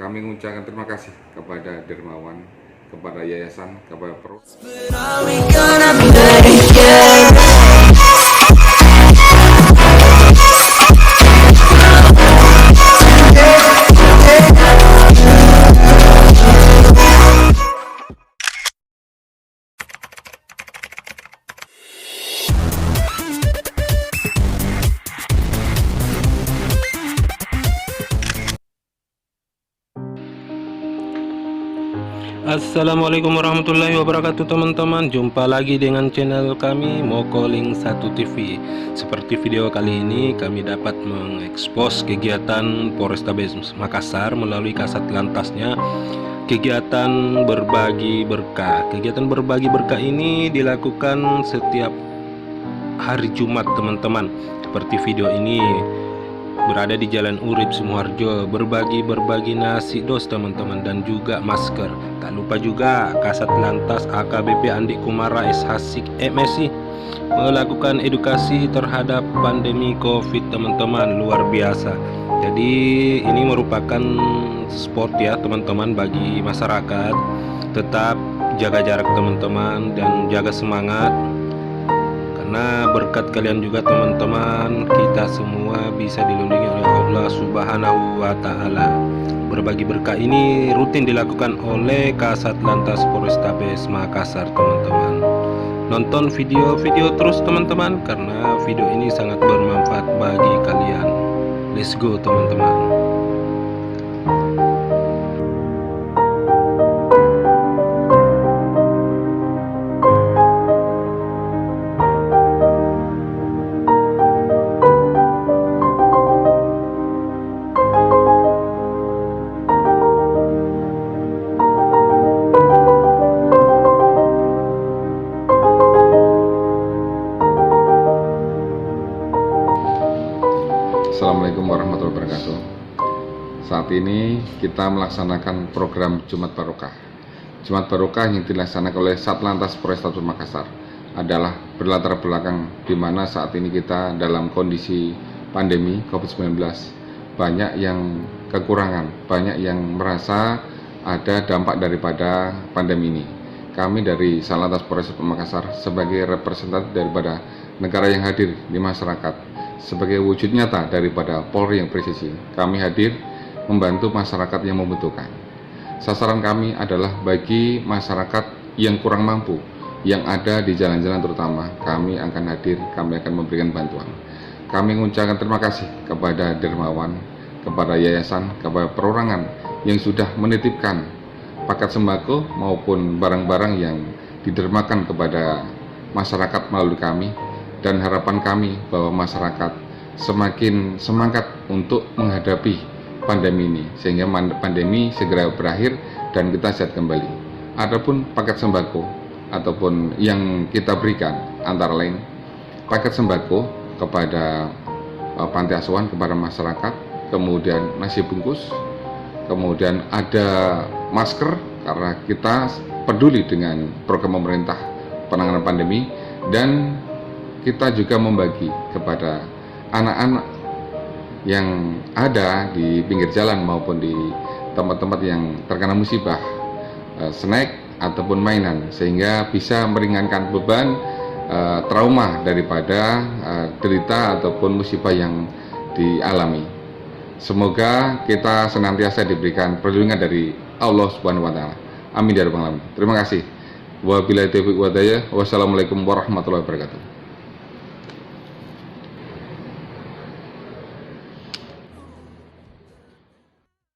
Kami mengucapkan terima kasih kepada Dermawan, kepada yayasan, kepada Assalamualaikum warahmatullahi wabarakatuh teman-teman. Jumpa lagi dengan channel kami Mokoling 1 TV. Seperti video kali ini, kami dapat mengekspos kegiatan Polrestabes Makassar melalui kasat lantasnya, kegiatan berbagi berkah. Kegiatan berbagi berkah ini dilakukan setiap hari Jumat teman-teman. Seperti video ini, berada di Jalan Urip Sumoharjo, berbagi nasi dos teman-teman, dan juga masker. Tak lupa juga kasat lantas AKBP Andi Kumara S Hasik MSI melakukan edukasi terhadap pandemi COVID teman-teman, luar biasa. Jadi ini merupakan sport ya teman-teman bagi masyarakat. Tetap jaga jarak teman-teman dan jaga semangat, karena berkat kalian juga teman-teman, kita semua bisa dilindungi oleh Allah Subhanahu wa Ta'ala. Berbagi berkah ini rutin dilakukan oleh Kasat Lantas Polrestabes Makassar teman-teman. Nonton video-video terus teman-teman, karena video ini sangat bermanfaat bagi kalian. Let's go teman-teman. Assalamualaikum warahmatullahi wabarakatuh. Saat ini kita melaksanakan program Jumat Barokah. Jumat Barokah yang dilaksanakan oleh Satlantas Polrestabes Makassar adalah berlatar belakang di mana saat ini kita dalam kondisi pandemi COVID-19. Banyak yang kekurangan, banyak yang merasa ada dampak daripada pandemi ini. Kami dari Satlantas Polrestabes Makassar sebagai representatif daripada negara yang hadir di masyarakat, sebagai wujud nyata daripada Polri yang presisi, kami hadir membantu masyarakat yang membutuhkan. Sasaran kami adalah bagi masyarakat yang kurang mampu, yang ada di jalan-jalan terutama, kami akan hadir, kami akan memberikan bantuan. Kami mengucapkan terima kasih kepada Dermawan, kepada yayasan, kepada perorangan yang sudah menitipkan paket sembako maupun barang-barang yang didermakan kepada masyarakat melalui kami. Dan harapan kami bahwa masyarakat semakin semangat untuk menghadapi pandemi ini, sehingga pandemi segera berakhir dan kita sehat kembali. Adapun paket sembako ataupun yang kita berikan antara lain paket sembako kepada panti asuhan, kepada masyarakat, kemudian nasi bungkus, kemudian ada masker karena kita peduli dengan program pemerintah penanganan pandemi, dan kita juga membagi kepada anak-anak yang ada di pinggir jalan maupun di tempat-tempat yang terkena musibah, snack ataupun mainan, sehingga bisa meringankan beban trauma daripada derita ataupun musibah yang dialami. Semoga kita senantiasa diberikan perlindungan dari Allah Subhanahu wa Ta'ala. Amin ya rabbal alamin. Terima kasih. Wabillahi taufiq wal hidayah. Wassalamualaikum warahmatullahi wabarakatuh.